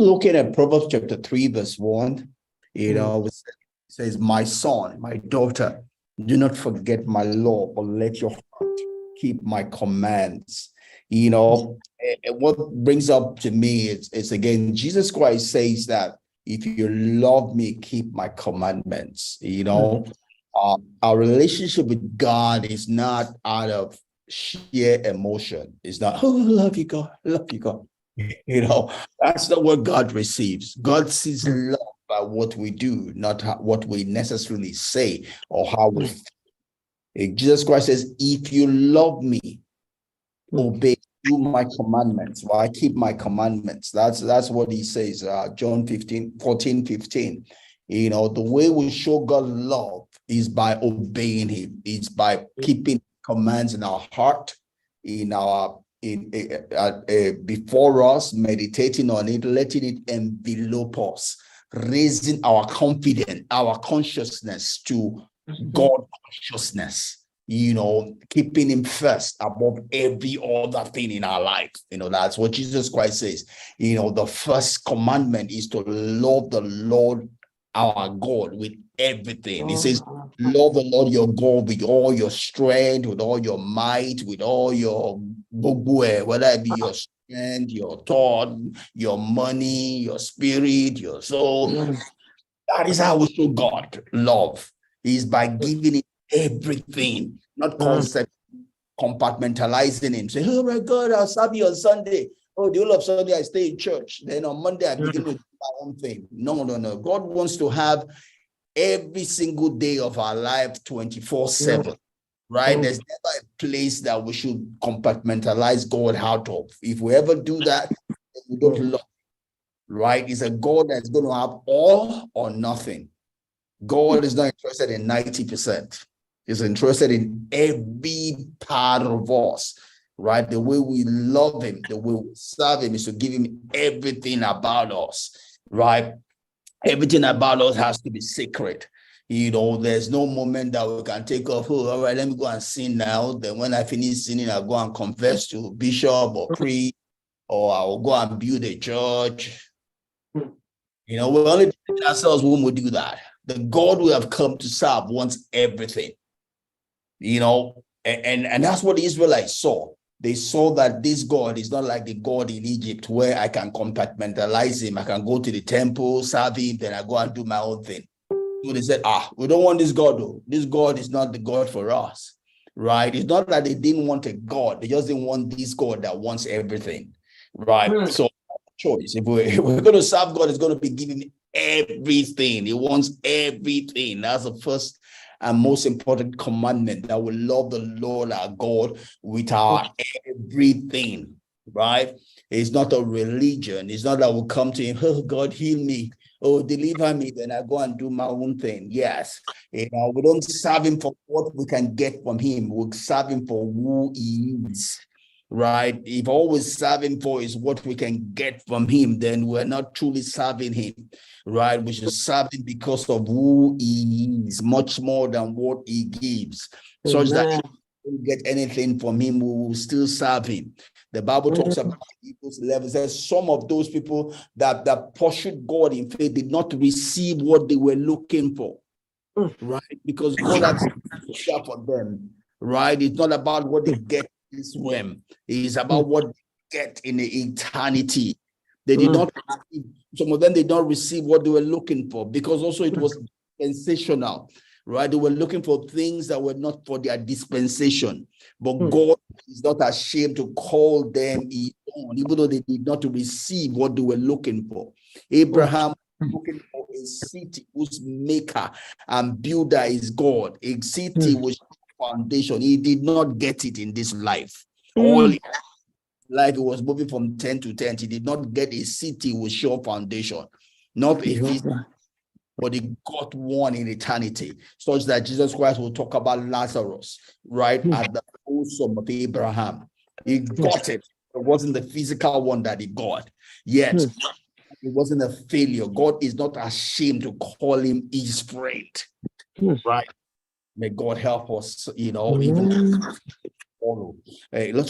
looking at Proverbs chapter 3, verse 1, it says, my son, my daughter, do not forget my law, but let your heart keep my commands. And what brings up to me is again, Jesus Christ says that if you love me, keep my commandments. Our relationship with God is not out of sheer emotion. It's not, oh, I love you, God, I love you, God. That's not what God receives. God sees love by what we do, not what we necessarily say or how we feel. Jesus Christ says, if you love me, obey, do my commandments. Well, I keep my commandments. That's what he says, John 14:15. The way we show God love is by obeying him. It's by keeping commands in our heart, before us, meditating on it, letting it envelope us, raising our confidence, our consciousness to God consciousness. Keeping him first above every other thing in our life. That's what Jesus Christ says. The first commandment is to love the Lord our God with everything. He says, love the Lord your God with all your strength, with all your might, with all your whether it be your strength, your thought, your money, your spirit, your soul. That is how we show God love, is by giving it everything, not compartmentalizing him. Say, oh my God, I'll serve you on Sunday. Oh, the whole of Sunday I stay in church. Then on Monday I begin to do my own thing. No. God wants to have every single day of our life 24/7. Right? There's never a place that we should compartmentalize God out of. If we ever do that, we don't love. Right? It's a God that's going to have all or nothing. God is not interested in 90%. He's interested in every part of us, right? The way we love him, the way we serve him is to give him everything about us, right? Everything about us has to be sacred. There's no moment that we can take off. Oh, all right, let me go and sin now. Then when I finish sinning, I'll go and confess to bishop or priest, or I'll go and build a church. We only do ourselves when we do that. The God we have come to serve wants everything, and that's what the Israelites saw. They saw that this God is not like the God in Egypt where I can compartmentalize him. I can go to the temple, serve him, then I go and do my own thing. So they said, we don't want this God though. This God is not the God for us, right? It's not that they didn't want a God. They just didn't want this God that wants everything, right? So choice. If we're going to serve God, it's going to be giving everything. He wants everything. That's the first and most important commandment, that we love the Lord our God with our everything, right? It's not a religion. It's not that we come to him, oh, God, heal me. Oh, deliver me. Then I go and do my own thing. Yes. We don't serve him for what we can get from him. We serve him for who he is. Right? If all we're serving for is what we can get from him, then we're not truly serving him, right? We should serve him because of who he is, much more than what he gives. Such that if we don't get anything from him, we will still serve him. The Bible talks about Hebrews 11, says some of those people that pursued God in faith did not receive what they were looking for, right? Because God has for them, right? It's not about what they get this realm. Is about what they get in the eternity. They did not receive, some of them did not receive what they were looking for, because also it was dispensational, right? They were looking for things that were not for their dispensation, but God is not ashamed to call them his own, even though they did not receive what they were looking for. Abraham looking for a city whose maker and builder is God, a city which foundation. He did not get it in this life. All life, he was moving from 10 to 10. He did not get a city with sure foundation, not a physical, but he got one in eternity, such that Jesus Christ will talk about Lazarus, right, at the bosom of Abraham. He got it. It wasn't the physical one that he got, yet it wasn't a failure. God is not ashamed to call him his friend, right? May God help us, even follow. Hey, let's